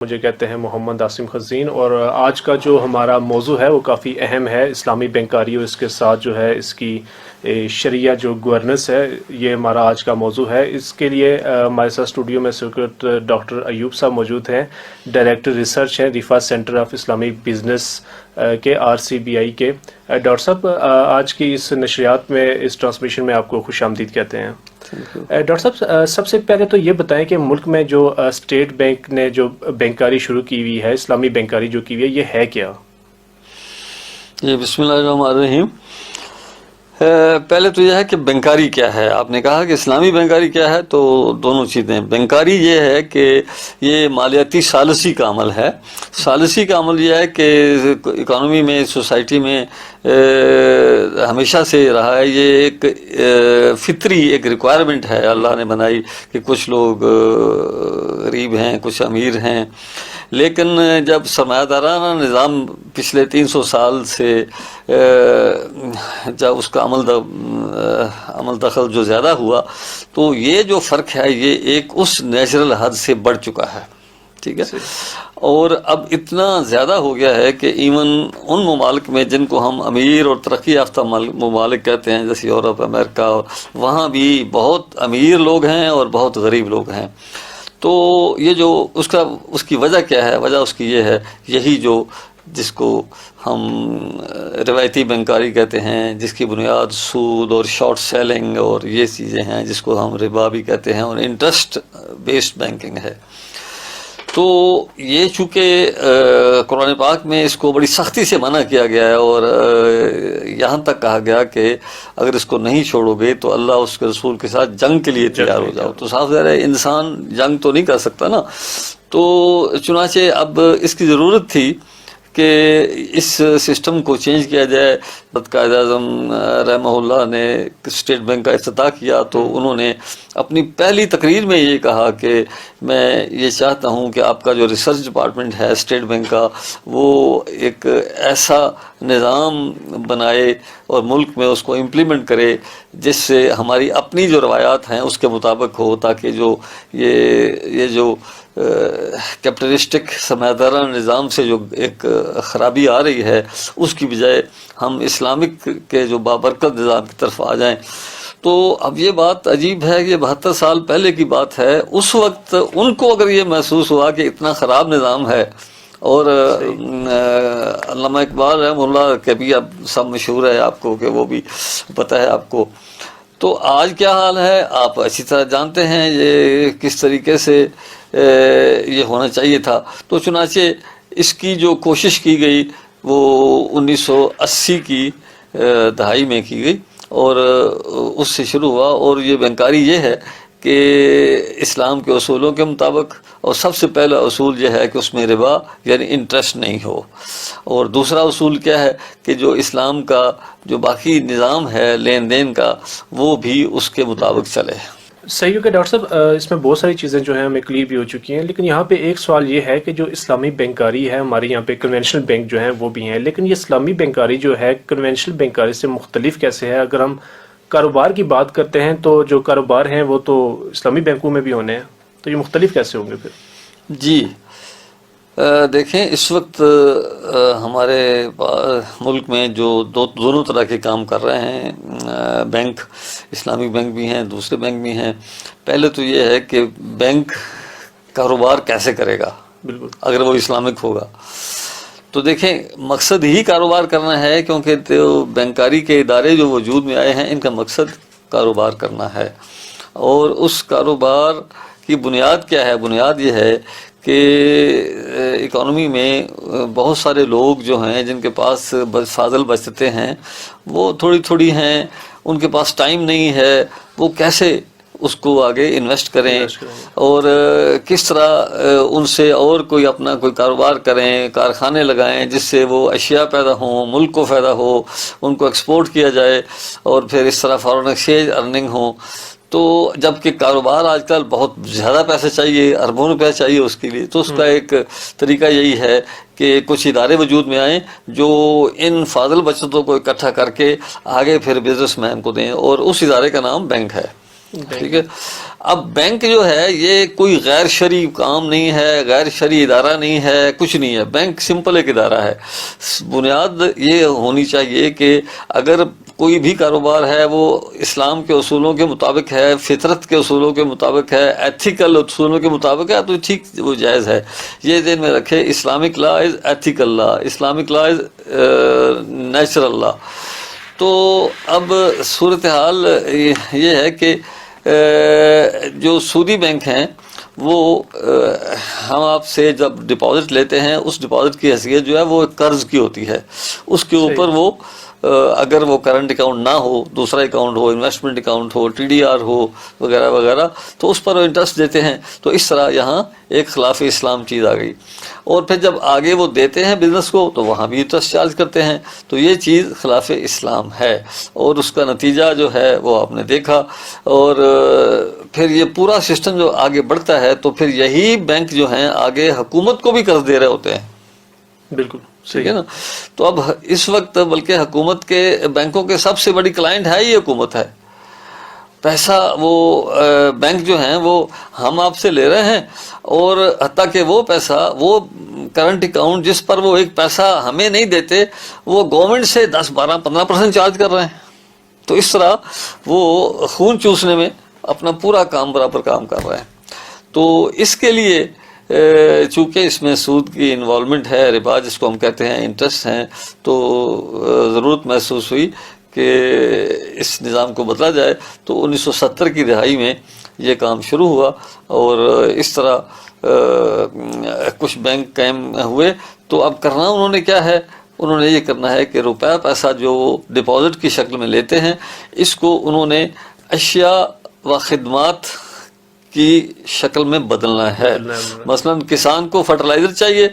مجھے کہتے ہیں محمد عاصم خزین، اور آج کا جو ہمارا موضوع ہے وہ کافی اہم ہے، اسلامی بینکاری اور اس کے ساتھ جو ہے اس کی شرعیہ جو گورننس ہے، یہ ہمارا آج کا موضوع ہے۔ اس کے لیے ہمارے ساتھ اسٹوڈیو میں سیکرٹ ڈاکٹر ایوب صاحب موجود ہیں، ڈائریکٹر ریسرچ ہیں رفا سینٹر آف اسلامی بزنس کے RCBI کے۔ ڈاکٹر صاحب، آج کی اس نشریات میں، اس ٹرانسمیشن میں آپ کو خوش آمدید کہتے ہیں۔ ڈاکٹر صاحب، سب سے پہلے تو یہ بتائیں کہ ملک میں جو اسٹیٹ بینک نے جو بینکاری شروع کی ہوئی ہے، اسلامی بینکاری جو کی ہوئی ہے، یہ ہے کیا؟ جی، بسم اللہ الرحمن الرحیم۔ پہلے تو یہ ہے کہ بینکاری کیا ہے۔ آپ نے کہا کہ اسلامی بینکاری کیا ہے، تو دونوں چیزیں۔ بینکاری یہ ہے کہ یہ مالیاتی ثالثی کا عمل ہے۔ ثالثی کا عمل یہ ہے کہ اکانومی میں، سوسائٹی میں ہمیشہ سے رہا ہے۔ یہ ایک فطری ایک ریکوائرمنٹ ہے، اللہ نے بنائی کہ کچھ لوگ غریب ہیں، کچھ امیر ہیں، لیکن جب سرمایہ دارانہ نظام پچھلے 300 سال سے جب اس کا عمل دخل جو زیادہ ہوا، تو یہ جو فرق ہے یہ ایک اس نیچرل حد سے بڑھ چکا ہے، ٹھیک ہے۔ اور اب اتنا زیادہ ہو گیا ہے کہ ایون ان ممالک میں جن کو ہم امیر اور ترقی یافتہ ممالک کہتے ہیں، جیسے یورپ، امریکہ، وہاں بھی بہت امیر لوگ ہیں اور بہت غریب لوگ ہیں۔ تو یہ جو اس کی وجہ کیا ہے؟ وجہ اس کی یہ ہے، یہی جو جس کو ہم روایتی بینکاری کہتے ہیں، جس کی بنیاد سود اور شارٹ سیلنگ اور یہ چیزیں ہیں، جس کو ہم ربا بھی کہتے ہیں، اور انٹرسٹ بیسڈ بینکنگ ہے۔ تو یہ چونکہ قرآن پاک میں اس کو بڑی سختی سے منع کیا گیا ہے، اور یہاں تک کہا گیا کہ اگر اس کو نہیں چھوڑو گے تو اللہ اس کے رسول کے ساتھ جنگ کے لیے تیار ہو جاؤ۔ تو صاف ظاہر ہے انسان جنگ تو نہیں کر سکتا نا۔ تو چنانچہ اب اس کی ضرورت تھی کہ اس سسٹم کو چینج کیا جائے۔ قائد اعظم رحمہ اللہ نے اسٹیٹ بینک کا افتتاح کیا، تو انہوں نے اپنی پہلی تقریر میں یہ کہا کہ میں یہ چاہتا ہوں کہ آپ کا جو ریسرچ ڈپارٹمنٹ ہے اسٹیٹ بینک کا، وہ ایک ایسا نظام بنائے اور ملک میں اس کو امپلیمنٹ کرے جس سے ہماری اپنی جو روایات ہیں اس کے مطابق ہو، تاکہ جو یہ جو کیپٹلسٹک سرمایہ دارانہ نظام سے جو ایک خرابی آ رہی ہے، اس کی بجائے ہم اسلامک کے جو بابرکت نظام کی طرف آ جائیں۔ تو اب یہ بات عجیب ہے کہ 72 سال پہلے کی بات ہے۔ اس وقت ان کو اگر یہ محسوس ہوا کہ اتنا خراب نظام ہے، اور علامہ اقبال رحمہ اللہ کے بھی اب سب مشہور ہے آپ کو، کہ وہ بھی پتہ ہے آپ کو۔ تو آج کیا حال ہے آپ اچھی طرح جانتے ہیں، یہ کس طریقے سے یہ ہونا چاہیے تھا۔ تو چنانچہ اس کی جو کوشش کی گئی وہ 1980 کی دہائی میں کی گئی، اور اس سے شروع ہوا۔ اور یہ بینکاری یہ ہے کہ اسلام کے اصولوں کے مطابق، اور سب سے پہلا اصول یہ ہے کہ اس میں ربا یعنی انٹرسٹ نہیں ہو، اور دوسرا اصول کیا ہے کہ جو اسلام کا جو باقی نظام ہے لین دین کا، وہ بھی اس کے مطابق چلے۔ صحیح ہو کہ ڈاکٹر صاحب، اس میں بہت ساری چیزیں جو ہیں ہمیں کلیئر بھی ہو چکی ہیں، لیکن یہاں پہ ایک سوال یہ ہے کہ جو اسلامی بینکاری ہے، ہمارے یہاں پہ کنونشنل بینک جو ہیں وہ بھی ہیں، لیکن یہ اسلامی بینکاری جو ہے کنونشنل بینکاری سے مختلف کیسے ہے؟ اگر ہم کاروبار کی بات کرتے ہیں تو جو کاروبار ہیں وہ تو اسلامی بینکوں میں بھی ہونے ہیں، تو یہ مختلف کیسے ہوں گے پھر؟ جی دیکھیں، اس وقت ہمارے ملک میں جو دونوں طرح کے کام کر رہے ہیں بینک، اسلامک بینک بھی ہیں، دوسرے بینک بھی ہیں۔ پہلے تو یہ ہے کہ بینک کاروبار کیسے کرے گا بالکل اگر وہ اسلامک ہوگا۔ تو دیکھیں، مقصد ہی کاروبار کرنا ہے، کیونکہ تو بینکاری کے ادارے جو وجود میں آئے ہیں ان کا مقصد کاروبار کرنا ہے۔ اور اس کاروبار کی بنیاد کیا ہے؟ بنیاد یہ ہے کہ اکانومی میں بہت سارے لوگ جو ہیں جن کے پاس فاضل بچتیں ہیں، وہ تھوڑی تھوڑی ہیں، ان کے پاس ٹائم نہیں ہے، وہ کیسے اس کو آگے انویسٹ کریں، اور کس طرح ان سے اور کوئی اپنا کوئی کاروبار کریں، کارخانے لگائیں جس سے وہ اشیاء پیدا ہوں، ملک کو فائدہ ہو، ان کو ایکسپورٹ کیا جائے، اور پھر اس طرح فارن ایکسچینج ارننگ ہو۔ تو جب کہ کاروبار آج کل بہت زیادہ پیسے چاہیے، اربوں روپے چاہیے اس کے لیے، تو اس کا ایک طریقہ یہی ہے کہ کچھ ادارے وجود میں آئیں جو ان فاضل بچتوں کو اکٹھا کر کے آگے پھر بزنس مین کو دیں، اور اس ادارے کا نام بینک ہے۔ ٹھیک ہے. اب بینک جو ہے یہ کوئی غیر شرعی کام نہیں ہے، غیر شرعی ادارہ نہیں ہے، کچھ نہیں ہے. بینک سمپل ایک ادارہ ہے. بنیاد یہ ہونی چاہیے کہ اگر کوئی بھی کاروبار ہے وہ اسلام کے اصولوں کے مطابق ہے، فطرت کے اصولوں کے مطابق ہے، ایتھیکل اصولوں کے مطابق ہے تو ٹھیک وہ جائز ہے. یہ ذہن میں رکھے، Islamic law is ethical law, Islamic law is natural law. تو اب صورتحال یہ ہے کہ جو سودی بینک ہیں وہ ہم آپ سے جب ڈپازٹ لیتے ہیں اس ڈپازٹ کی حیثیت جو ہے وہ قرض کی ہوتی ہے. اس کے اوپر وہ اگر وہ کرنٹ اکاؤنٹ نہ ہو، دوسرا اکاؤنٹ ہو، انویسٹمنٹ اکاؤنٹ ہو، ٹی ڈی آر ہو وغیرہ وغیرہ، تو اس پر وہ انٹرسٹ دیتے ہیں. تو اس طرح یہاں ایک خلاف اسلام چیز آ گئی. اور پھر جب آگے وہ دیتے ہیں بزنس کو تو وہاں بھی انٹرسٹ چارج کرتے ہیں. تو یہ چیز خلاف اسلام ہے اور اس کا نتیجہ جو ہے وہ آپ نے دیکھا. اور پھر یہ پورا سسٹم جو آگے بڑھتا ہے تو پھر یہی بینک جو ہیں آگے حکومت کو بھی قرض دے رہے ہوتے ہیں. بالکل ٹھیک ہے نا. تو اب اس وقت بلکہ حکومت کے بینکوں کے سب سے بڑی کلائنٹ ہے ہی حکومت ہے. پیسہ وہ بینک جو ہیں وہ ہم آپ سے لے رہے ہیں، اور حتیٰ کہ وہ پیسہ، وہ کرنٹ اکاؤنٹ جس پر وہ ایک پیسہ ہمیں نہیں دیتے، وہ گورنمنٹ سے 10-12-15% چارج کر رہے ہیں. تو اس طرح وہ خون چوسنے میں اپنا پورا کام برابر کام کر رہے ہیں. تو اس کے لیے چونکہ اس میں سود کی انوالومنٹ ہے، ربا جس کو ہم کہتے ہیں، انٹرسٹ ہیں، تو ضرورت محسوس ہوئی کہ اس نظام کو بدلا جائے. تو 1970 کی دہائی میں یہ کام شروع ہوا اور اس طرح کچھ بینک قائم ہوئے. تو اب کرنا انہوں نے کیا ہے، انہوں نے یہ کرنا ہے کہ روپیہ پیسہ جو ڈپازٹ کی شکل میں لیتے ہیں اس کو انہوں نے اشیاء و خدمات کی شکل میں بدلنا ہے. مثلا کسان کو فرٹیلائزر چاہیے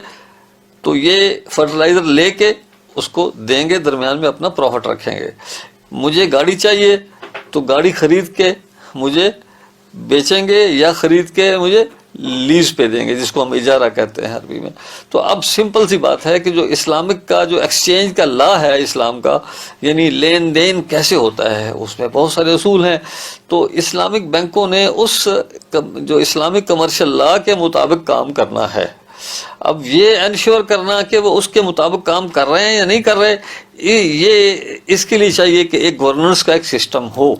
تو یہ فرٹیلائزر لے کے اس کو دیں گے، درمیان میں اپنا پروفٹ رکھیں گے. مجھے گاڑی چاہیے تو گاڑی خرید کے مجھے بیچیں گے یا خرید کے مجھے لیز پہ دیں گے، جس کو ہم اجارہ کہتے ہیں عربی میں. تو اب سمپل سی بات ہے کہ جو اسلامک کا جو ایکسچینج کا لا ہے اسلام کا، یعنی لین دین کیسے ہوتا ہے، اس میں بہت سارے اصول ہیں. تو اسلامک بینکوں نے اس جو اسلامک کمرشل لا کے مطابق کام کرنا ہے. اب یہ انشور کرنا کہ وہ اس کے مطابق کام کر رہے ہیں یا نہیں کر رہے، یہ اس کے لیے چاہیے کہ ایک گورننس کا ایک سسٹم ہو.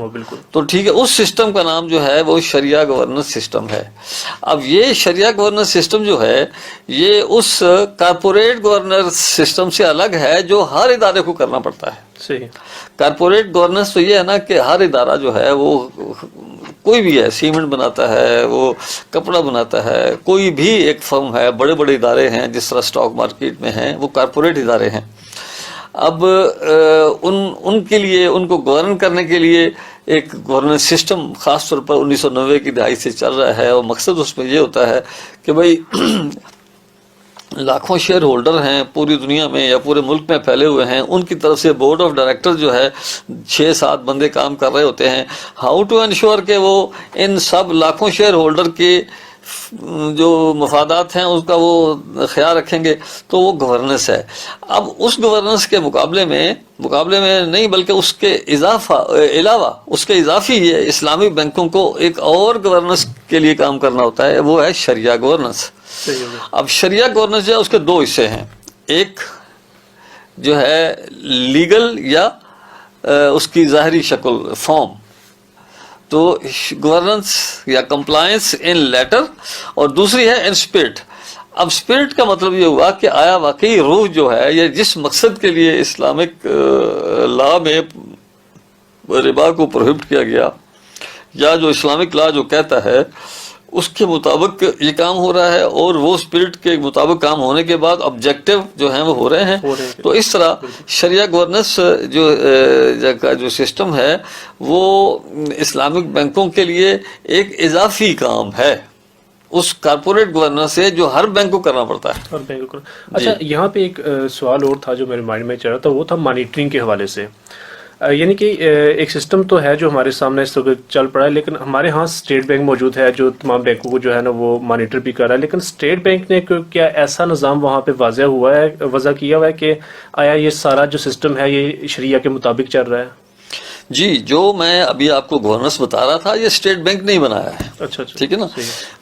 بالکل. تو ٹھیک ہے، اس سسٹم کا نام جو ہے وہ شریعہ گورننس سسٹم ہے. اب یہ شریعہ گورننس سسٹم جو ہے یہ اس کارپوریٹ گورننس سسٹم سے الگ ہے جو ہر ادارے کو کرنا پڑتا ہے. صحیح. کارپوریٹ گورننس تو یہ ہے نا کہ ہر ادارہ جو ہے وہ کوئی بھی ہے، سیمنٹ بناتا ہے، وہ کپڑا بناتا ہے، کوئی بھی ایک فرم ہے، بڑے بڑے ادارے ہیں جس طرح اسٹاک مارکیٹ میں ہیں، وہ کارپوریٹ ادارے ہیں. اب ان کے لیے، ان کو گورن کرنے کے لیے ایک گورننس سسٹم خاص طور پر 1990 کی دہائی سے چل رہا ہے. اور مقصد اس میں یہ ہوتا ہے کہ بھائی لاکھوں شیئر ہولڈر ہیں پوری دنیا میں یا پورے ملک میں پھیلے ہوئے ہیں، ان کی طرف سے بورڈ آف ڈائریکٹر جو ہے 6-7 بندے کام کر رہے ہوتے ہیں. ہاؤ ٹو انشور کہ وہ ان سب لاکھوں شیئر ہولڈر کے جو مفادات ہیں اس کا وہ خیال رکھیں گے. تو وہ گورننس ہے. اب اس گورننس کے مقابلے میں نہیں بلکہ اس کے علاوہ اس کے اضافی یہ اسلامی بینکوں کو ایک اور گورننس کے لیے کام کرنا ہوتا ہے، وہ ہے شریعہ گورننس. اب شریعہ گورننس جو ہے اس کے 2 حصے ہیں. ایک جو ہے لیگل یا اس کی ظاہری شکل فارم، تو گورننس یا کمپلائنس ان لیٹر، اور دوسری ہے ان اسپرٹ. اب اسپرٹ کا مطلب یہ ہوا کہ آیا واقعی روح جو ہے یہ جس مقصد کے لیے اسلامک لا میں ربا کو پروہبٹ کیا گیا یا جو اسلامک لا جو کہتا ہے اس کے مطابق یہ کام ہو رہا ہے، اور وہ اسپرٹ کے مطابق کام ہونے کے بعد آبجیکٹو جو ہیں وہ ہو رہے ہیں. تو اس طرح شریعہ گورننس جو سسٹم ہے وہ اسلامک بینکوں کے لیے ایک اضافی کام ہے اس کارپوریٹ گورننس سے جو ہر بینک کو کرنا پڑتا ہے. اچھا، یہاں پہ ایک سوال اور تھا جو میرے مائنڈ میں چل رہا تھا، وہ تھا مانیٹرنگ کے حوالے سے. یعنی کہ ایک سسٹم تو ہے جو ہمارے سامنے اس وقت چل پڑا ہے، لیکن ہمارے ہاں اسٹیٹ بینک موجود ہے جو تمام بینکوں کو جو ہے نا وہ مانیٹر بھی کر رہا ہے. لیکن اسٹیٹ بینک نے کیا ایسا نظام وہاں پہ وضع کیا ہوا ہے کہ آیا یہ سارا جو سسٹم ہے یہ شریعہ کے مطابق چل رہا ہے؟ جی جو میں ابھی آپ کو گورننس بتا رہا تھا یہ اسٹیٹ بینک نہیں بنایا ہے. اچھا اچھا ٹھیک ہے نا.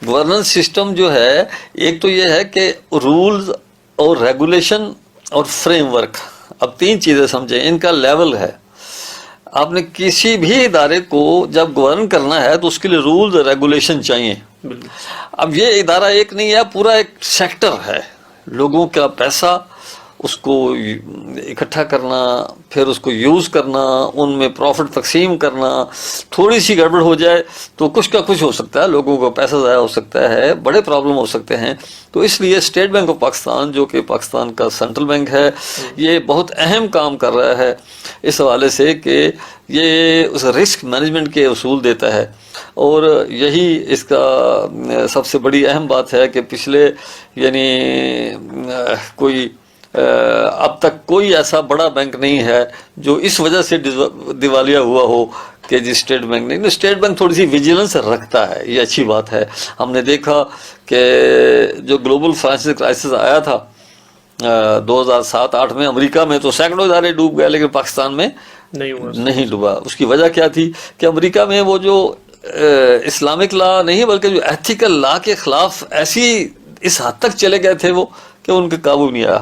گورننس سسٹم جو ہے ایک تو یہ ہے کہ رولز اور ریگولیشن اور فریم ورک، اب تین چیزیں سمجھیں، ان کا لیول ہے. آپ نے کسی بھی ادارے کو جب گورن کرنا ہے تو اس کے لیے رولز اور ریگولیشن چاہیے. اب یہ ادارہ ایک نہیں ہے، پورا ایک سیکٹر ہے. لوگوں کا پیسہ اس کو اکٹھا کرنا، پھر اس کو یوز کرنا، ان میں پروفٹ تقسیم کرنا. تھوڑی سی گڑبڑ ہو جائے تو کچھ کا کچھ ہو سکتا ہے، لوگوں کو پیسہ ضائع ہو سکتا ہے، بڑے پرابلم ہو سکتے ہیں. تو اس لیے اسٹیٹ بینک آف پاکستان جو کہ پاکستان کا سینٹرل بینک ہے یہ بہت اہم کام کر رہا ہے اس حوالے سے کہ یہ اس رسک مینجمنٹ کے اصول دیتا ہے. اور یہی اس کا سب سے بڑی اہم بات ہے کہ پچھلے یعنی کوئی اب تک کوئی ایسا بڑا بینک نہیں ہے جو اس وجہ سے دیوالیہ ہوا ہو کہ جی اسٹیٹ بینک نہیں. اسٹیٹ بینک تھوڑی سی ویجیلنس رکھتا ہے، یہ اچھی بات ہے. ہم نے دیکھا کہ جو گلوبل فائنینشیل کرائسس آیا تھا 2007-8 میں امریکہ میں تو سینکڑوں ادارے ڈوب گئے، لیکن پاکستان میں نہیں ڈوبا. اس کی وجہ کیا تھی کہ امریکہ میں وہ جو اسلامک لا نہیں بلکہ جو ایتھیکل لا کے خلاف ایسی اس حد تک چلے گئے تھے وہ کہ ان کے قابو نہیں آیا.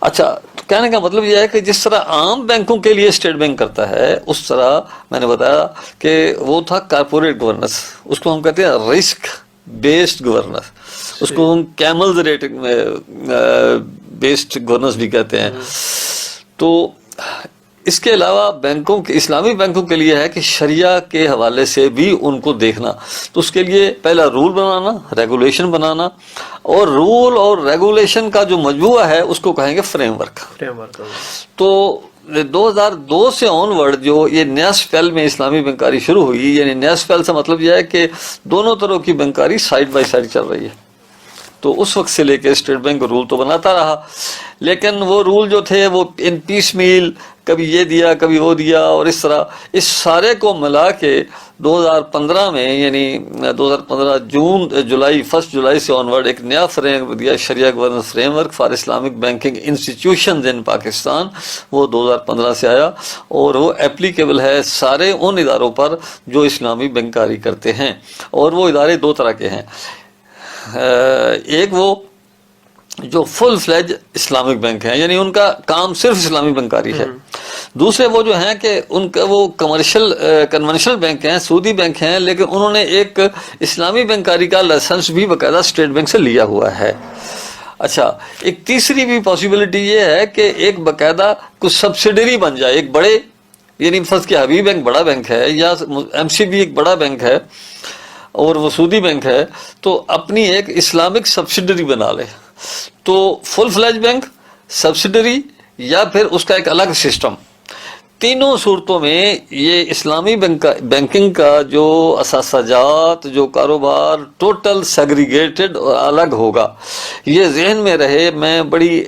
اچھا، تو کہنے کا مطلب یہ ہے کہ جس طرح عام بینکوں کے لیے اسٹیٹ بینک کرتا ہے اس طرح میں نے بتایا کہ وہ تھا کارپوریٹ گورننس، اس کو ہم کہتے ہیں رسک بیسڈ گورننس، اس کو ہم کیملز ریٹنگ بیسڈ گورننس بھی کہتے ہیں. تو اس کے علاوہ بینکوں کے اسلامی بینکوں کے لیے ہے کہ شریعہ کے حوالے سے بھی ان کو دیکھنا. تو اس کے لیے پہلا رول بنانا، ریگولیشن بنانا، اور رول اور ریگولیشن کا جو مجموعہ ہے اس کو کہیں گے فریم ورک. تو 2002 سے آن ورڈ جو یہ نیا سپیل میں اسلامی بینکاری شروع ہوئی، یعنی نیا سپیل سے مطلب یہ ہے کہ دونوں طرح کی بینکاری سائڈ بائی سائڈ چل رہی ہے. تو اس وقت سے لے کے اسٹیٹ بینک رول تو بناتا رہا، لیکن وہ رول جو تھے وہ ان پیس میل، کبھی یہ دیا کبھی وہ دیا، اور اس طرح اس سارے کو ملا کے 2015 میں یعنی 2015 جولائی 1 جولائی سے آنورڈ ایک نیا فریم ورک دیا، شریعہ governance framework for Islamic banking institutions in Pakistan. وہ 2015 سے آیا اور وہ اپلیکیبل ہے سارے ان اداروں پر جو اسلامی بینکاری کرتے ہیں. اور وہ ادارے دو طرح کے ہیں، ایک وہ جو فل فلیج اسلامک بینک ہیں، یعنی ان کا کام صرف اسلامی بینکاری ہے. دوسرے وہ جو ہیں کہ ان کا وہ کمرشل کنونشنل بینک ہیں، سودی بینک ہیں، لیکن انہوں نے ایک اسلامی بینکاری کا لائسنس بھی باقاعدہ اسٹیٹ بینک سے لیا ہوا ہے. اچھا، ایک تیسری بھی پاسبلٹی یہ ہے کہ ایک باقاعدہ کچھ سبسیڈری بن جائے، ایک بڑے یعنی فرض کہ حبیب بینک بڑا بینک ہے یا ایم سی بی ایک بڑا بینک ہے اور وہ سودی بینک ہے، تو اپنی ایک اسلامک سبسیڈری بنا لے. تو فل فلیج بینک، سبسیڈری، یا پھر اس کا ایک الگ سسٹم. تینوں صورتوں میں یہ اسلامی بینکنگ کا جو اثاثہ جات، جو کاروبار ٹوٹل سیگریگیٹڈ اور الگ ہوگا. یہ ذہن میں رہے، میں بڑی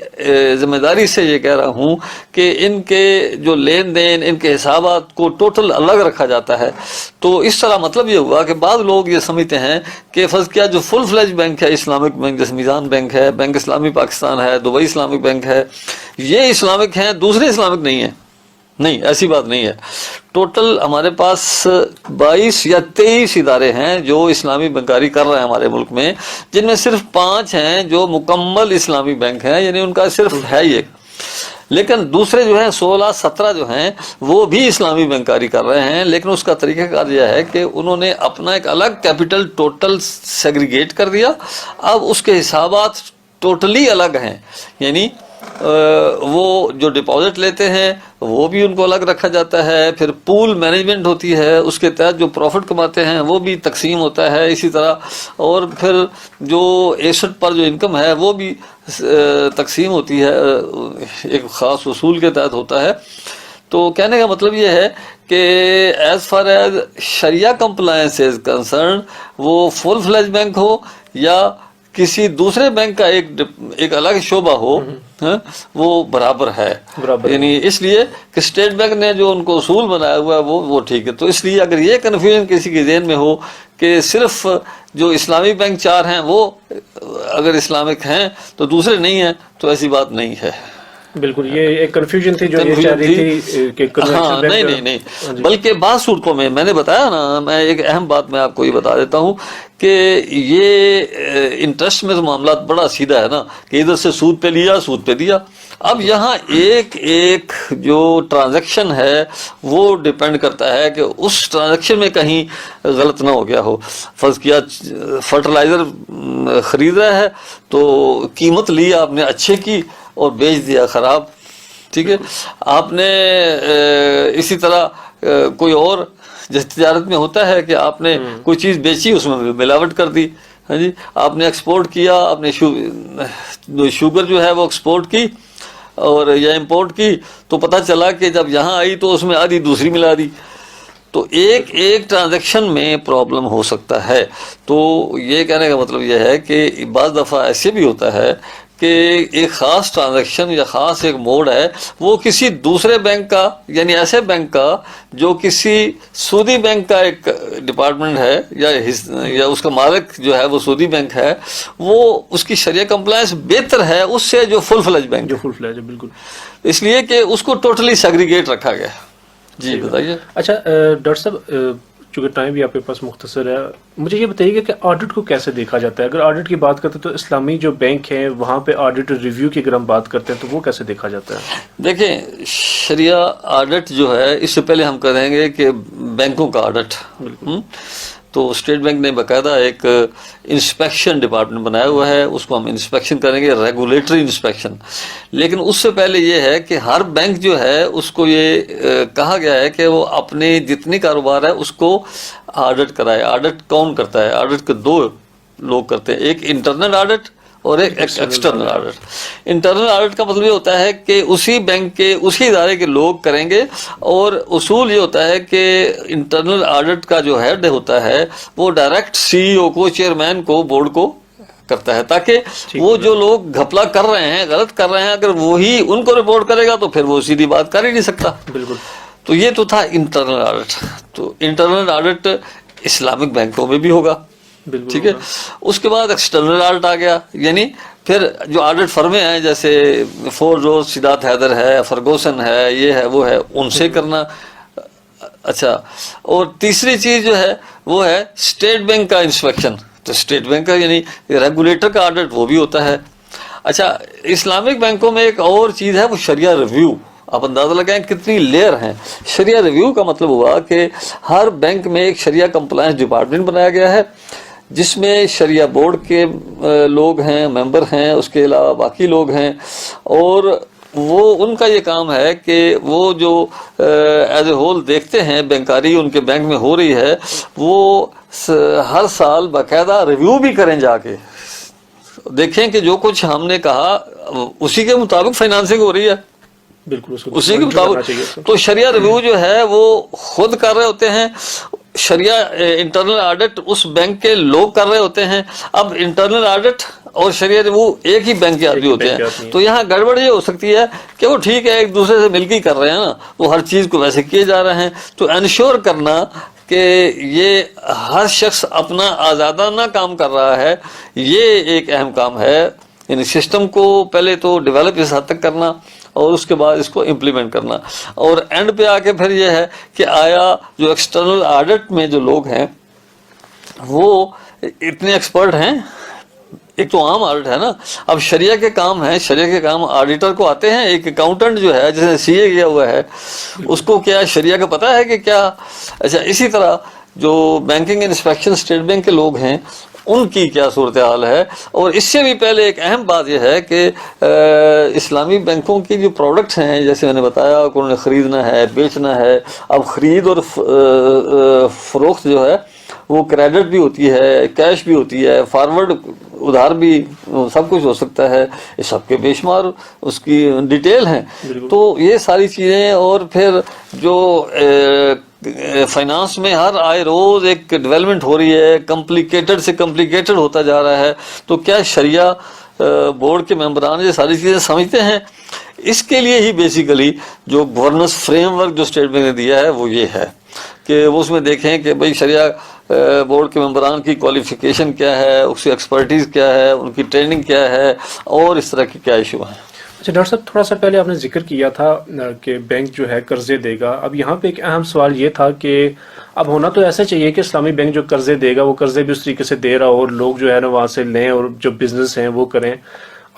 ذمہ داری سے یہ کہہ رہا ہوں کہ ان کے جو لین دین، ان کے حسابات کو ٹوٹل الگ رکھا جاتا ہے. تو اس طرح مطلب یہ ہوا کہ بعض لوگ یہ سمجھتے ہیں کہ فرض کیا جو فل فلیج بینک ہے اسلامک بینک، جیسے میزان بینک ہے، بینک اسلامی پاکستان ہے، دبئی اسلامک بینک ہے، یہ اسلامک ہیں، دوسرے اسلامک نہیں ہیں. نہیں، ایسی بات نہیں ہے. ٹوٹل ہمارے پاس 22 یا 23 ادارے ہیں جو اسلامی بینکاری کر رہے ہیں ہمارے ملک میں، جن میں صرف 5 ہیں جو مکمل اسلامی بینک ہیں، یعنی ان کا صرف ہے یہ. لیکن دوسرے جو ہیں 16-17 جو ہیں وہ بھی اسلامی بینکاری کر رہے ہیں، لیکن اس کا طریقہ کار یہ ہے کہ انہوں نے اپنا ایک الگ کیپٹل ٹوٹل سیگریگیٹ کر دیا. اب اس کے حسابات ٹوٹلی الگ ہیں، یعنی وہ جو ڈپازٹ لیتے ہیں وہ بھی ان کو الگ رکھا جاتا ہے، پھر پول مینجمنٹ ہوتی ہے، اس کے تحت جو پروفٹ کماتے ہیں وہ بھی تقسیم ہوتا ہے اسی طرح، اور پھر جو ایسٹ پر جو انکم ہے وہ بھی تقسیم ہوتی ہے، ایک خاص اصول کے تحت ہوتا ہے. تو کہنے کا مطلب یہ ہے کہ ایز فار ایز شریعہ کمپلائنس از کنسرن، وہ فل فلیج بینک ہو یا کسی دوسرے بینک کا ایک الگ شعبہ ہو، وہ برابر ہے. یعنی اس لیے کہ اسٹیٹ بینک نے جو ان کو اصول بنایا ہوا ہے وہ ٹھیک ہے. تو اس لیے اگر یہ کنفیوژن کسی کے ذہن میں ہو کہ صرف جو اسلامی بینک 4 ہیں وہ اگر اسلامک ہیں تو دوسرے نہیں ہیں، تو ایسی بات نہیں ہے. بالکل یہ ایک کنفیوژن تھی جو یہ چاہ رہی تھی کہ ہاں نہیں بلکہ بعض صورتوں میں نے بتایا نا، میں ایک اہم بات میں آپ کو یہ بتا دیتا ہوں کہ یہ انٹرسٹ میں تو معاملات بڑا سیدھا ہے نا، کہ ادھر سے سود پہ لیا سود پہ دیا. اب یہاں ایک جو ٹرانزیکشن ہے وہ ڈیپینڈ کرتا ہے کہ اس ٹرانزیکشن میں کہیں غلط نہ ہو گیا ہو. فرض کیا فرٹیلائزر خرید رہا ہے تو قیمت لی آپ نے اچھے کی اور بیچ دیا خراب، ٹھیک ہے. آپ نے اسی طرح کوئی اور جیسے تجارت میں ہوتا ہے کہ آپ نے کوئی چیز بیچی اس میں ملاوٹ کر دی. ہاں جی، آپ نے ایکسپورٹ کیا، آپ نے شوگر جو ہے وہ ایکسپورٹ کی اور یا امپورٹ کی، تو پتہ چلا کہ جب یہاں آئی تو اس میں آدھی دوسری ملا دی. تو ایک ٹرانزیکشن میں پرابلم ہو سکتا ہے. تو یہ کہنے کا مطلب یہ ہے کہ بعض دفعہ ایسے بھی ہوتا ہے کہ ایک خاص ٹرانزیکشن یا خاص ایک موڈ ہے وہ کسی دوسرے بینک کا، یعنی ایسے بینک کا جو کسی سودی بینک کا ایک ڈپارٹمنٹ ہے یا اس کا مالک جو ہے وہ سودی بینک ہے، وہ اس کی شریعہ کمپلائنس بہتر ہے اس سے جو فل فلیج بینک، جو فل فلیج ہے. بالکل، اس لیے کہ اس کو ٹوٹلی سیگریگیٹ رکھا گیا. جی بتائیے. اچھا ڈاکٹر صاحب، چونکہ ٹائم بھی آپ کے پاس مختصر ہے، مجھے یہ بتائیے کہ آڈٹ کو کیسے دیکھا جاتا ہے؟ اگر آڈٹ کی بات کرتے ہیں تو اسلامی جو بینک ہیں وہاں پہ آڈٹ ریویو کی اگر ہم بات کرتے ہیں تو وہ کیسے دیکھا جاتا ہے؟ دیکھیں، شریعہ آڈٹ جو ہے اس سے پہلے ہم کریں گے کہ بینکوں کا آڈٹ. تو اسٹیٹ بینک نے باقاعدہ ایک انسپیکشن ڈپارٹمنٹ بنایا ہوا ہے، اس کو ہم انسپیکشن کریں گے، ریگولیٹری انسپیکشن. لیکن اس سے پہلے یہ ہے کہ ہر بینک جو ہے اس کو یہ کہا گیا ہے کہ وہ اپنے جتنی کاروبار ہے اس کو آڈٹ کرائے. آڈٹ کون کرتا ہے؟ آڈٹ کے دو لوگ کرتے ہیں، ایک انٹرنل آڈٹ اور ایک ایکسٹرنل آڈٹ. انٹرنل آڈٹ کا مطلب یہ ہوتا ہے کہ اسی بینک کے اسی ادارے کے لوگ کریں گے، اور اصول یہ ہوتا ہے کہ انٹرنل آڈٹ کا جو ہیڈ ہوتا ہے وہ ڈائریکٹ سی ای او کو، چیئرمین کو، بورڈ کو کرتا ہے، تاکہ وہ جو لوگ گھپلا کر رہے ہیں، غلط کر رہے ہیں، اگر وہی ان کو رپورٹ کرے گا تو پھر وہ سیدھی بات کر ہی نہیں سکتا. بالکل. تو یہ تو تھا انٹرنل آڈٹ. تو انٹرنل آڈٹ اسلامک بینکوں میں بھی ہوگا، ٹھیک ہے. اس کے بعد ایکسٹرنل آڈٹ آ گیا، یعنی پھر جو آڈٹ فرمیں ہیں جیسے فورڈ روز، سیدات حیدر ہے، فرگوسن ہے، یہ ہے وہ ہے، ان سے کرنا. اچھا، اور تیسری چیز جو ہے وہ ہے اسٹیٹ بینک کا انسپیکشن. تو اسٹیٹ بینک کا یعنی ریگولیٹر کا آڈٹ وہ بھی ہوتا ہے. اچھا، اسلامک بینکوں میں ایک اور چیز ہے وہ شریعہ ریویو. آپ اندازہ لگائیں کتنی لیئر ہیں. شریعہ ریویو کا مطلب ہوا کہ ہر بینک میں ایک شریعہ کمپلائنس ڈپارٹمنٹ بنایا گیا ہے جس میں شریعہ بورڈ کے لوگ ہیں، ممبر ہیں، اس کے علاوہ باقی لوگ ہیں، اور وہ ان کا یہ کام ہے کہ وہ جو ایز اے ہول دیکھتے ہیں بینکاری ان کے بینک میں ہو رہی ہے، وہ ہر سال باقاعدہ ریویو بھی کریں، جا کے دیکھیں کہ جو کچھ ہم نے کہا اسی کے مطابق فائنانسنگ ہو رہی ہے. بالکل اسی کے مطابق. تو شریعہ ریویو جو ہے وہ خود کر رہے ہوتے ہیں، شریعہ انٹرنل آڈٹ اس بینک کے لوگ کر رہے ہوتے ہیں. اب انٹرنل آڈٹ اور شریعہ ریویو ایک ہی بینک کے آدمی ہوتے ہیں. تو یہاں گڑبڑ یہ ہو سکتی ہے کہ وہ ٹھیک ہے ایک دوسرے سے مل کے کر رہے ہیں نا، وہ ہر چیز کو ویسے کیے جا رہے ہیں. تو انشور کرنا کہ یہ ہر شخص اپنا آزادانہ کام کر رہا ہے، یہ ایک اہم کام ہے. یعنی سسٹم کو پہلے تو ڈیولپ اس حد تک کرنا اور اس کے بعد اس کو امپلیمنٹ کرنا. اور اینڈ پہ آ کے پھر یہ ہے کہ آیا جو ایکسٹرنل آڈٹ میں جو لوگ ہیں وہ اتنے ایکسپرٹ ہیں. ایک تو عام آڈٹ ہے نا، اب شریعہ کے کام ہیں، شریعہ کے کام آڈیٹر کو آتے ہیں. ایک اکاؤنٹنٹ جو ہے جس نے سی اے کیا ہوا ہے اس کو کیا شریعہ کا پتہ ہے کہ کیا. اچھا، اسی طرح جو بینکنگ انسپیکشن اسٹیٹ بینک کے لوگ ہیں ان کی کیا صورتحال ہے. اور اس سے بھی پہلے ایک اہم بات یہ ہے کہ اسلامی بینکوں کی جو پروڈکٹس ہیں جیسے میں نے بتایا کہ انہوں نے خریدنا ہے، بیچنا ہے. اب خرید اور فروخت جو ہے وہ کریڈٹ بھی ہوتی ہے، کیش بھی ہوتی ہے، فارورڈ ادھار بھی، سب کچھ ہو سکتا ہے. یہ سب کے بے شمار اس کی ڈیٹیل ہیں. تو یہ ساری چیزیں، اور پھر جو فائنانس میں ہر آئے روز ایک ڈیولپمنٹ ہو رہی ہے، کمپلیکیٹڈ سے کمپلیکیٹڈ ہوتا جا رہا ہے. تو کیا شریعہ بورڈ کے ممبران یہ ساری چیزیں سمجھتے ہیں؟ اس کے لیے ہی بیسیکلی جو گورننس فریم ورک جو اسٹیٹ بینک نے دیا ہے وہ یہ ہے کہ وہ اس میں دیکھیں کہ بھئی شریعہ بورڈ کے ممبران کی کوالیفیکیشن کیا ہے، اس کی ایکسپرٹیز کیا ہے، ان کی ٹریننگ کیا ہے، اور اس طرح کے کیا ایشو ہیں. اچھا ڈاکٹر صاحب، تھوڑا سا پہلے آپ نے ذکر کیا تھا کہ بینک جو ہے قرضے دے گا. اب یہاں پہ ایک اہم سوال یہ تھا کہ اب ہونا تو ایسا چاہیے کہ اسلامی بینک جو قرضے دے گا وہ قرضے بھی اس طریقے سے دے رہا ہو اور لوگ جو ہے نا وہاں سے لیں اور جو بزنس ہیں وہ کریں.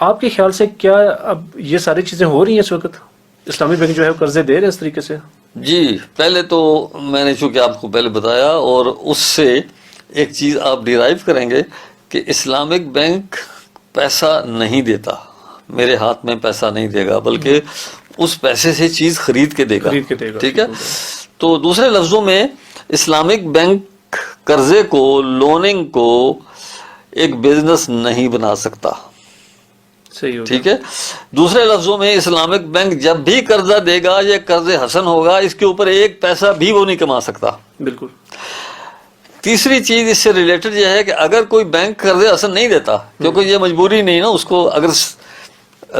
آپ کے خیال سے کیا اب یہ ساری چیزیں ہو رہی ہیں اس وقت؟ اسلامی بینک جو ہے قرضے دے رہے ہیں اس طریقے سے؟ جی، پہلے تو میں نے چونکہ آپ کو پہلے بتایا، اور اس سے ایک چیز آپ ڈیرائیو کریں گے کہ اسلامک بینک پیسہ نہیں دیتا، میرے ہاتھ میں پیسہ نہیں دے گا، بلکہ اس پیسے سے چیز خرید کے دے گا. ٹھیک ہے. تو دوسرے لفظوں میں اسلامک بینک قرضے کو، لوننگ کو ایک بزنس نہیں بنا سکتا. ٹھیک ہے. دوسرے لفظوں میں اسلامک بینک جب بھی قرضہ دے گا یہ قرض حسن ہوگا، اس کے اوپر ایک پیسہ بھی وہ نہیں کما سکتا. بالکل. تیسری چیز اس سے ریلیٹڈ یہ ہے کہ اگر کوئی بینک قرض حسن نہیں دیتا، کیونکہ یہ مجبوری نہیں نا، اس کو اگر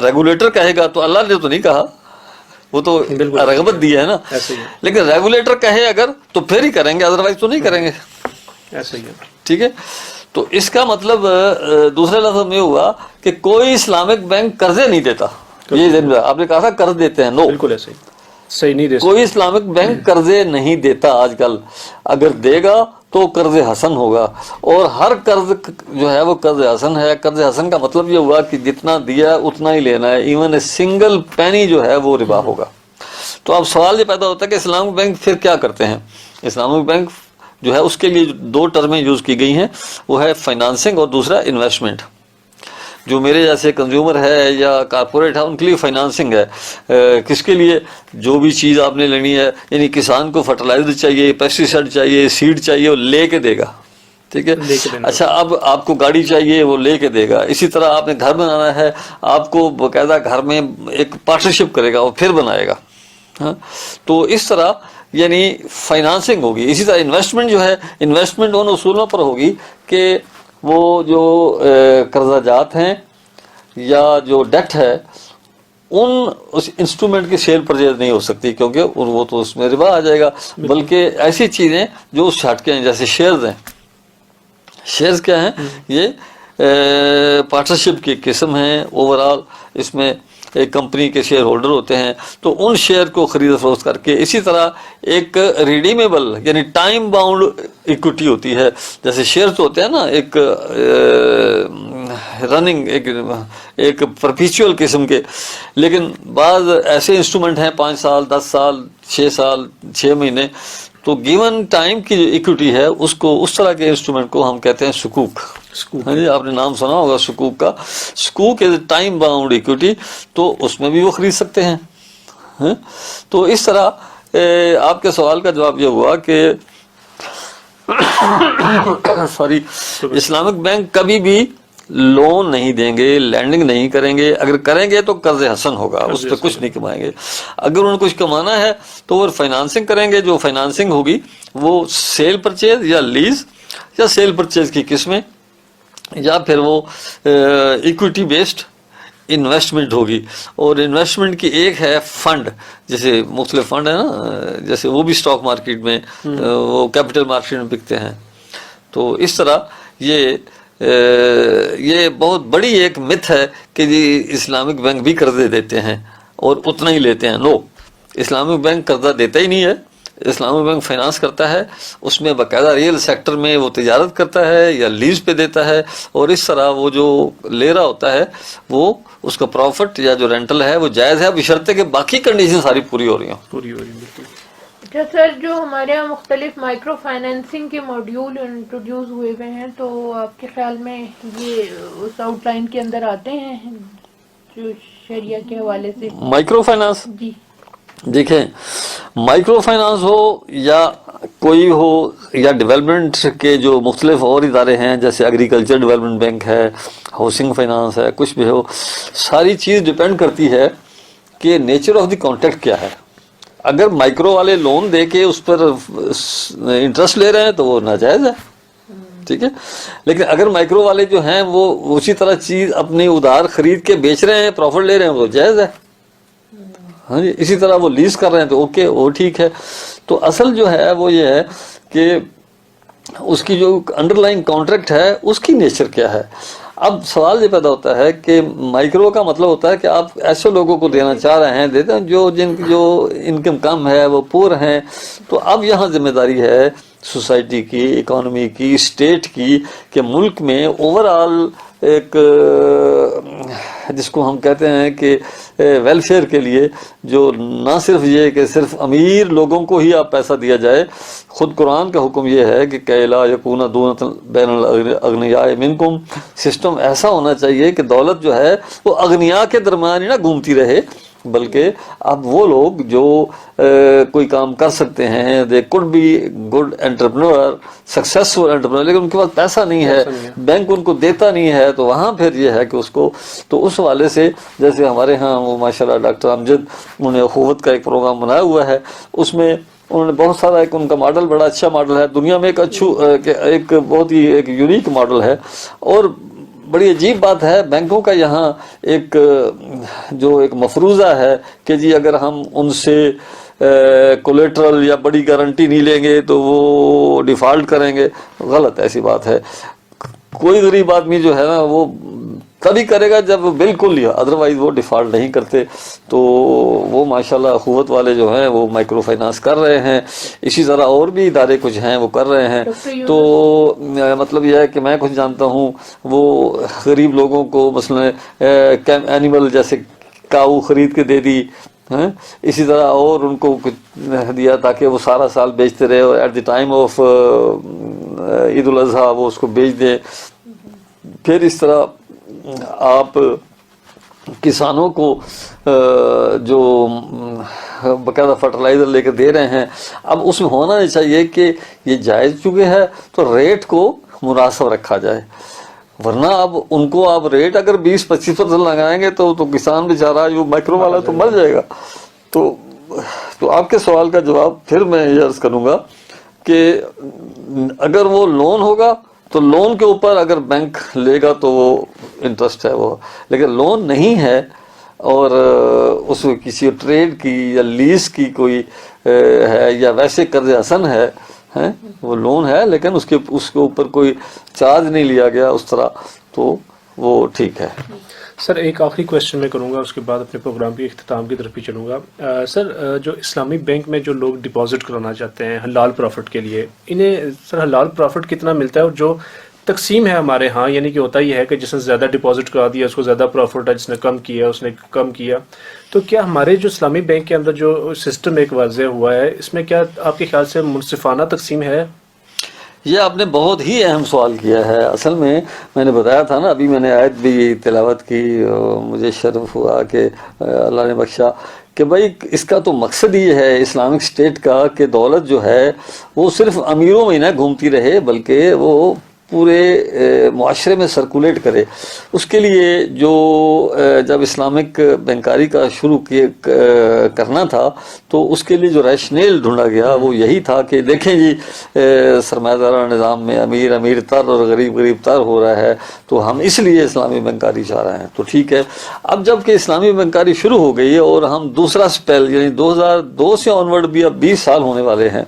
ریگولیٹر کہے گا تو اللہ نے تو نہیں کہا، وہ تو رغبت دی ہے نا، لیکن ریگولیٹر کہے اگر تو پھر ہی کریں گے، ادروائز تو نہیں کریں گے. ایسا ہی ہے. ٹھیک ہے. تو اس کا مطلب دوسرے لفظ میں ہوا کہ کوئی اسلامک بینک قرضے نہیں دیتا. یہ آپ نے کہا تھا قرض دیتے ہیں، نو، بالکل ایسے ہی صحیح نہیں دے. کوئی اسلامک بینک قرضے نہیں دیتا آج کل. اگر دے گا تو قرض حسن ہوگا، اور ہر قرض جو ہے وہ قرض حسن ہے. قرض حسن کا مطلب یہ ہوا کہ جتنا دیا اتنا ہی لینا ہے، ایون اے سنگل پینی جو ہے وہ ربا ہوگا. تو اب سوال یہ پیدا ہوتا ہے کہ اسلامک بینک پھر کیا کرتے ہیں؟ اسلامک بینک جو ہے اس کے لیے دو ٹرمیں یوز کی گئی ہیں، وہ ہے فائنانسنگ اور دوسرا انویسٹمنٹ. جو میرے جیسے کنزیومر ہے یا کارپوریٹ ہے ان کے لیے فائنانسنگ ہے. کس کے لیے؟ جو بھی چیز آپ نے لینی ہے، یعنی کسان کو فرٹیلائزر چاہیے، پیسٹی سائڈ چاہیے، سیڈ چاہیے، وہ لے کے دے گا. ٹھیک ہے. اچھا، اب آپ کو گاڑی چاہیے، وہ لے کے دے گا. اسی طرح آپ نے گھر بنانا ہے، آپ کو باقاعدہ گھر میں ایک پارٹنرشپ کرے گا، وہ پھر بنائے گا. تو اس طرح یعنی فائنانسنگ ہوگی. اسی طرح انویسٹمنٹ جو ہے، انویسٹمنٹ ان اصولوں پر ہوگی کہ وہ جو قرضہ جات ہیں یا جو ڈیٹ ہے اس انسٹرومنٹ کی سیل پرچیز نہیں ہو سکتی، کیونکہ وہ تو اس میں ربا آ جائے گا. بلکہ ایسی چیزیں جو اس سے ہٹ کے ہیں، جیسے شیئرز ہیں. شیئرز کیا ہیں؟ یہ پارٹنرشپ کی قسم ہیں. اوورال اس میں ایک کمپنی کے شیئر ہولڈر ہوتے ہیں، تو ان شیئر کو خرید و فروخت کر کے. اسی طرح ایک ریڈیمیبل یعنی ٹائم باؤنڈ ایکوٹی ہوتی ہے. جیسے شیئرز ہوتے ہیں نا، ایک رننگ ایک پرپیچول قسم کے، لیکن بعض ایسے انسٹرومنٹ ہیں 5 سال، 10 سال، 6 سال، 6 مہینے. تو گیون ٹائم کی جو ایکوٹی ہے اس طرح کے انسٹرومنٹ کو ہم کہتے ہیں سکوک. ہاں جی، آپ نے نام سنا ہوگا سکوک کا. سکوک از ٹائم باؤنڈ ایکوٹی، تو اس میں بھی وہ خرید سکتے ہیں. تو اس طرح آپ کے سوال کا جواب یہ ہوا کہ اسلامک بینک کبھی بھی لون نہیں دیں گے، لینڈنگ نہیں کریں گے. اگر کریں گے تو قرض حسن ہوگا، اس پہ کچھ نہیں کمائیں گے. اگر انہیں کچھ کمانا ہے تو وہ فائنانسنگ کریں گے. جو فائنانسنگ ہوگی وہ سیل پرچیز یا لیز یا سیل پرچیز کی قسمیں، یا پھر وہ ایکویٹی بیسڈ انویسٹمنٹ ہوگی. اور انویسٹمنٹ کی ایک ہے فنڈ، جیسے مختلف فنڈ ہیں نا، جیسے وہ بھی اسٹاک مارکیٹ میں، وہ کیپٹل مارکیٹ میں بکتے ہیں. تو اس طرح یہ بہت بڑی ایک متھ ہے کہ جی اسلامک بینک بھی قرضے دیتے ہیں اور اتنا ہی لیتے ہیں. نو، اسلامک بینک قرضہ دیتا ہی نہیں ہے. اسلامک بینک فائنانس کرتا ہے، اس میں باقاعدہ ریئل سیکٹر میں وہ تجارت کرتا ہے یا لیز پہ دیتا ہے، اور اس طرح وہ جو لے رہا ہوتا ہے وہ اس کا پروفٹ یا جو رینٹل ہے وہ جائز ہے، بشرطے کہ باقی کنڈیشن ساری پوری ہو رہی ہیں. اچھا سر، جو ہمارے یہاں مختلف مائکرو فائنینسنگ کے ماڈیول انٹروڈیوس ہوئے ہوئے ہیں، تو آپ کے خیال میں یہ اس آؤٹ لائن کے اندر آتے ہیں جو شریعہ کے حوالے سے؟ مائکرو فائنانس، جی دیکھیں، مائکرو فائنانس ہو یا کوئی ہو یا ڈیولپمنٹ کے جو مختلف اور ادارے ہیں، جیسے ایگریکلچر ڈیولپمنٹ بینک ہے، ہاؤسنگ فائنانس ہے، کچھ بھی ہو، ساری چیز ڈیپینڈ کرتی ہے کہ نیچر آف دی کانٹریکٹ کیا ہے. اگر مائکرو والے لون دے کے اس پر انٹرسٹ لے رہے ہیں تو وہ ناجائز ہے. ٹھیک ہے. لیکن اگر مائکرو والے جو ہیں وہ اسی طرح چیز اپنی ادھار خرید کے بیچ رہے ہیں، پروفٹ لے رہے ہیں، وہ جائز ہے. ہاں جی. اسی طرح وہ لیز کر رہے ہیں تو اوکے، وہ ٹھیک ہے. تو اصل جو ہے وہ یہ ہے کہ اس کی جو انڈر لائن کانٹریکٹ ہے اس کی نیچر کیا ہے. اب سوال یہ پیدا ہوتا ہے کہ مائکرو کا مطلب ہوتا ہے کہ آپ ایسے لوگوں کو دینا چاہ رہے ہیں، دیتے ہیں جن کی جو انکم کم ہے، وہ پور ہیں. تو اب یہاں ذمہ داری ہے سوسائٹی کی، اکانومی کی، اسٹیٹ کی، کہ ملک میں اوور آل ایک جس کو ہم کہتے ہیں کہ ویلفیئر کے لیے، جو نہ صرف یہ کہ صرف امیر لوگوں کو ہی آپ پیسہ دیا جائے. خود قرآن کا حکم یہ ہے کہ کہ لا یکون دونۃ بین الاغنیاء منکم، سسٹم ایسا ہونا چاہیے کہ دولت جو ہے وہ اغنیاء کے درمیان ہی نہ گھومتی رہے، بلکہ اب وہ لوگ جو کوئی کام کر سکتے ہیں، they could be good entrepreneur, successful entrepreneur, لیکن ان کے پاس پیسہ نہیں ہے، بینک ان کو دیتا نہیں ہے، تو وہاں پھر یہ ہے کہ اس کو، تو اس حوالے سے جیسے ہمارے ہاں وہ ماشاءاللہ ڈاکٹر امجد انہوں نے اخوت کا ایک پروگرام بنایا ہوا ہے، اس میں انہوں نے بہت سارا، ایک ان کا ماڈل بڑا اچھا ماڈل ہے، دنیا میں ایک بہت ہی ایک یونیک ماڈل ہے. اور بڑی عجیب بات ہے بینکوں کا یہاں ایک جو ایک مفروضہ ہے کہ جی اگر ہم ان سے کولیٹرل یا بڑی گارنٹی نہیں لیں گے تو وہ ڈیفالٹ کریں گے. غلط، ایسی بات ہے. کوئی غریب آدمی جو ہے نا وہ تبھی کرے گا جب بالکل لیا، ادروائز وہ ڈیفالٹ نہیں کرتے. تو وہ ماشاءاللہ اخوت والے جو ہیں وہ مائکرو فائنانس کر رہے ہیں، اسی طرح اور بھی ادارے کچھ ہیں وہ کر رہے ہیں. تو مطلب یہ ہے کہ میں کچھ جانتا ہوں وہ غریب لوگوں کو مثلا اینیمل جیسے کاؤ خرید کے دے دی، اسی طرح اور ان کو دیا تاکہ وہ سارا سال بیچتے رہے، اور ایٹ دی ٹائم آف عید الاضحیٰ وہ اس کو بیچ دیں. پھر اس طرح آپ کسانوں کو جو باقاعدہ فرٹیلائزر لے کے دے رہے ہیں، اب اس میں ہونا نہیں چاہیے کہ یہ جائز چکے ہے تو ریٹ کو مناسب رکھا جائے، ورنہ اب ان کو آپ ریٹ اگر 20-25% لگائیں گے تو کسان بیچارہ جو مائکرو والا تو مر جائے گا. تو آپ کے سوال کا جواب پھر میں یہ عرض کروں گا کہ اگر وہ لون ہوگا تو لون کے اوپر اگر بینک لے گا تو وہ انٹرسٹ ہے وہ، لیکن لون نہیں ہے اور اس میں کسی ٹریڈ کی یا لیز کی کوئی ہے یا ویسے قرض حسن ہے، وہ لون ہے لیکن اس کے اوپر کوئی چارج نہیں لیا گیا اس طرح، تو وہ ٹھیک ہے. سر ایک آخری کویشچن میں کروں گا، اس کے بعد اپنے پروگرام کے اختتام کی طرف بھی چلوں گا. سر جو اسلامی بینک میں جو لوگ ڈپازٹ کرانا چاہتے ہیں حلال پروفٹ کے لیے، انہیں سر حلال پروفٹ کتنا ملتا ہے؟ اور جو تقسیم ہے ہمارے ہاں، یعنی کہ ہوتا یہ ہے کہ جس نے زیادہ ڈپازٹ کرا دیا اس کو زیادہ پروفٹ ہے، جس نے کم کیا اس نے کم کیا. تو کیا ہمارے جو اسلامی بینک کے اندر جو سسٹم ایک واضح ہوا ہے، اس میں کیا آپ کے خیال سے منصفانہ تقسیم ہے؟ یہ آپ نے بہت ہی اہم سوال کیا ہے. اصل میں نے بتایا تھا نا، ابھی میں نے آیت بھی تلاوت کی، مجھے شرف ہوا کہ اللہ نے بخشا کہ بھائی اس کا تو مقصد یہ ہے اسلامک اسٹیٹ کا کہ دولت جو ہے وہ صرف امیروں میں نہ گھومتی رہے بلکہ وہ پورے معاشرے میں سرکولیٹ کرے. اس کے لیے جو جب اسلامک بینکاری کا شروع کرنا تھا تو اس کے لیے جو ریشنیل ڈھونڈا گیا وہ یہی تھا کہ دیکھیں جی سرمایہ دارانہ نظام میں امیر تر اور غریب تر ہو رہا ہے، تو ہم اس لیے اسلامی بینکاری چاہ رہے ہیں. تو ٹھیک ہے، اب جب کہ اسلامی بینکاری شروع ہو گئی اور ہم دوسرا سپیل یعنی 2002 سے آنورڈ بھی اب 20 سال ہونے والے ہیں،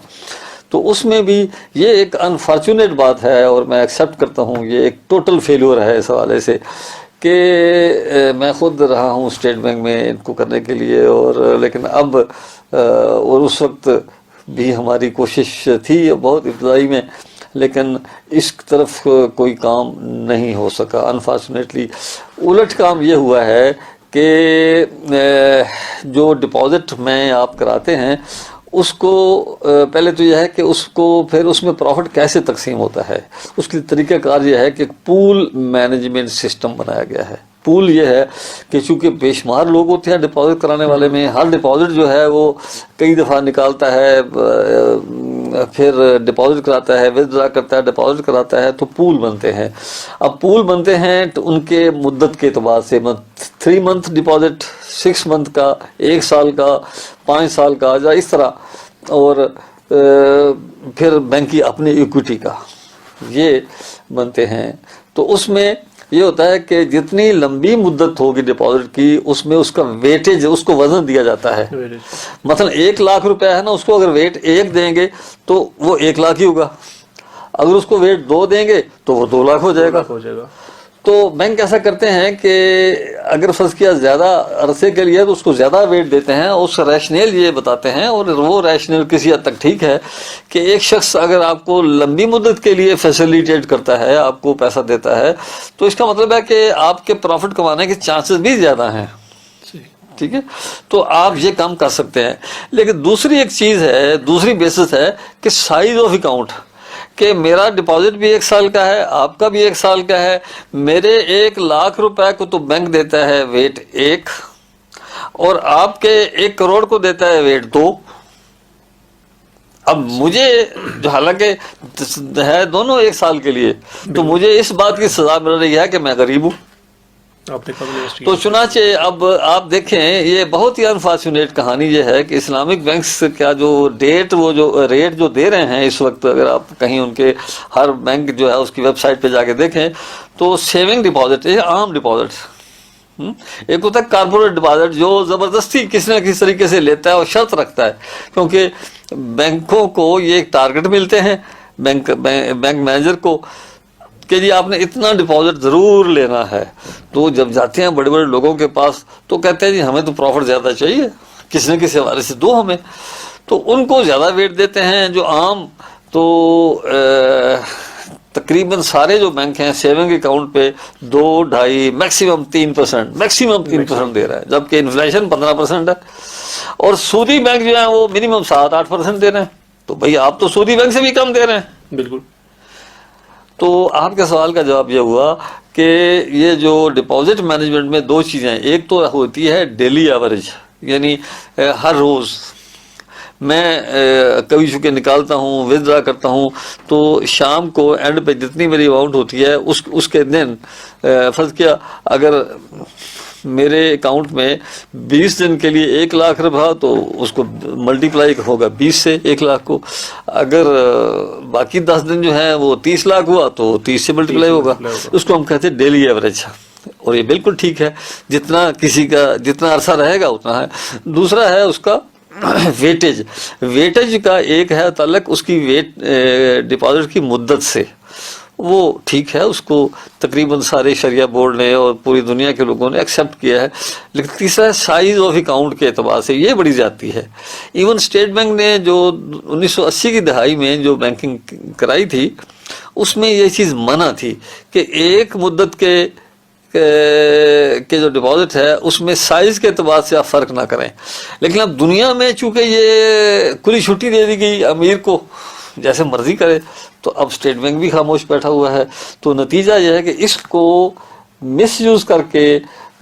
تو اس میں بھی یہ ایک انفارچونیٹ بات ہے اور میں ایکسیپٹ کرتا ہوں یہ ایک ٹوٹل فیلور ہے اس حوالے سے کہ میں خود رہا ہوں اسٹیٹ بینک میں ان کو کرنے کے لیے، اور لیکن اب اور اس وقت بھی ہماری کوشش تھی بہت ابتدائی میں، لیکن اس طرف کوئی کام نہیں ہو سکا انفارچونیٹلی. الٹ کام یہ ہوا ہے کہ جو ڈپازٹ میں آپ کراتے ہیں اس کو پہلے تو یہ ہے کہ اس کو پھر اس میں پروفٹ کیسے تقسیم ہوتا ہے، اس کی طریقہ کار یہ ہے کہ پول مینجمنٹ سسٹم بنایا گیا ہے. پول یہ ہے کہ چونکہ بے شمار لوگ ہوتے ہیں ڈپازٹ کرانے والے میں، ہر ڈپازٹ جو ہے وہ کئی دفعہ نکالتا ہے، پھر ڈپازٹ کراتا ہے، ودرا کرتا ہے، ڈپازٹ کراتا ہے، تو پول بنتے ہیں. اب پول بنتے ہیں تو ان کے مدت کے اعتبار سے 3 منتھ ڈپازٹ، 6 منتھ کا، 1 سال کا، 5 سال کا، یا اس طرح، اور پھر بینک کی اپنی ایکویٹی کا یہ بنتے ہیں. تو اس میں یہ ہوتا ہے کہ جتنی لمبی مدت ہوگی ڈپازٹ کی اس میں اس کا ویٹیج، اس کو وزن دیا جاتا ہے. مثلا 1 لاکھ روپے ہے نا، اس کو اگر ویٹ 1 دیں گے تو وہ 1 لاکھ ہی ہوگا، اگر اس کو ویٹ 2 دیں گے تو وہ 2 لاکھ ہو جائے گا. تو بینک ایسا کرتے ہیں کہ اگر فرض کیا زیادہ عرصے کے لیے تو اس کو زیادہ ویٹ دیتے ہیں، اس ریشنل یہ بتاتے ہیں، اور وہ ریشنل کسی حد تک ٹھیک ہے کہ ایک شخص اگر آپ کو لمبی مدت کے لیے فیسیلیٹیٹ کرتا ہے، آپ کو پیسہ دیتا ہے، تو اس کا مطلب ہے کہ آپ کے پروفٹ کمانے کے چانسز بھی زیادہ ہیں، ٹھیک ہے، تو آپ یہ کام کر سکتے ہیں۔ لیکن دوسری ایک چیز ہے، دوسری بیسس ہے کہ سائز آف اکاؤنٹ، کہ میرا ڈپازٹ بھی 1 سال کا ہے، آپ کا بھی 1 سال کا ہے، میرے 1 لاکھ روپے کو تو بینک دیتا ہے ویٹ 1، اور آپ کے 1 کروڑ کو دیتا ہے ویٹ 2۔ اب مجھے جو حالانکہ ہے دونوں 1 سال کے لیے، تو مجھے اس بات کی سزا مل رہی ہے کہ میں غریب ہوں۔ تو چنانچہ اب آپ دیکھیں، یہ بہت ہی انفارچونیٹ کہانی یہ ہے کہ اسلامک بینکس کا جو وہ جو ریٹ جو دے رہے ہیں اس وقت، اگر آپ کہیں ان کے ہر بینک جو ہے اس کی ویب سائٹ پہ جا کے دیکھیں تو سیونگ ڈپازٹ، یہ عام ڈپازٹ، ایک ہوتا ہے کارپوریٹ ڈپازٹ جو زبردستی کسی نہ کسی طریقے سے لیتا ہے اور شرط رکھتا ہے، کیونکہ بینکوں کو یہ ایک ٹارگٹ ملتے ہیں بینک مینیجر کو کہ جی آپ نے اتنا ڈپازٹ ضرور لینا ہے۔ تو جب جاتے ہیں بڑے بڑے لوگوں کے پاس تو کہتے ہیں جی ہمیں تو پروفٹ زیادہ چاہیے، کسی نہ کسی حوالے سے دو ہمیں، تو ان کو زیادہ ویٹ دیتے ہیں۔ جو عام تو تقریباً سارے جو بینک ہیں سیونگ اکاؤنٹ پہ 2، 2.5 میکسیمم 3% دے رہا ہے، جبکہ انفلیشن 15% ہے، اور سودی بینک جو ہیں وہ منیمم 7-8% دے رہے ہیں۔ تو بھئی آپ تو سودی بینک سے بھی کم دے رہے ہیں۔ بالکل۔ تو آپ کے سوال کا جواب یہ ہوا کہ یہ جو ڈپازٹ مینجمنٹ میں 2 چیزیں ہیں، ایک تو ہوتی ہے ڈیلی ایوریج، یعنی ہر روز میں کبھی چونکہ نکالتا ہوں، وِدڈرا کرتا ہوں، تو شام کو اینڈ پہ جتنی میری اماؤنٹ ہوتی ہے اس کے دن فرض کیا اگر میرے اکاؤنٹ میں 20 دن کے لیے 1 لاکھ رہا تو اس کو ملٹیپلائی ہوگا 20 سے 1 لاکھ کو، اگر باقی 10 دن جو ہیں وہ 30 لاکھ ہوا تو 30 سے ملٹیپلائی ہوگا، اس کو ہم کہتے ہیں ڈیلی ایوریج، اور یہ بالکل ٹھیک ہے، جتنا کسی کا جتنا عرصہ رہے گا اتنا ہے۔ دوسرا ہے اس کا ویٹیج کا، ایک ہے تعلق اس کی ڈپازٹ کی مدت سے، وہ ٹھیک ہے، اس کو تقریباً سارے شریعہ بورڈ نے اور پوری دنیا کے لوگوں نے ایکسیپٹ کیا ہے۔ لیکن تیسرا ہے سائز آف اکاؤنٹ کے اعتبار سے، یہ بڑی زیادتی ہے۔ ایون اسٹیٹ بینک نے جو 1980 کی دہائی میں جو بینکنگ کرائی تھی اس میں یہ چیز منع تھی کہ ایک مدت کے جو ڈپازٹ ہے اس میں سائز کے اعتبار سے آپ فرق نہ کریں۔ لیکن اب دنیا میں چونکہ یہ کھلی چھٹی دے دی گئی، امیر کو جیسے مرضی کرے، تو اب اسٹیٹ بینک بھی خاموش بیٹھا ہوا ہے۔ تو نتیجہ یہ ہے کہ اس کو مس یوز کر کے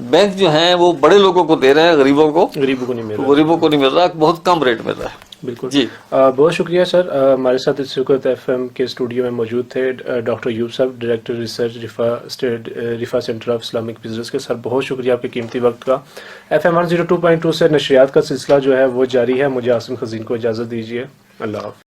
بینک جو ہیں وہ بڑے لوگوں کو دے رہے ہیں، غریبوں کو نہیں مل رہا، بہت کم ریٹ مل رہا ہے۔ بالکل جی بہت شکریہ سر، ہمارے ساتھ اس وقت FM کے اسٹوڈیو میں موجود تھے ڈاکٹر ایوب صاحب، director research Riphah center of Islamic business کے۔ سر بہت شکریہ آپ کے قیمتی وقت کا۔ FM 102.2 سے نشریات کا سلسلہ جو ہے وہ جاری ہے۔ مجھے عاصم خزین کو اجازت دیجیے، اللہ حافظ۔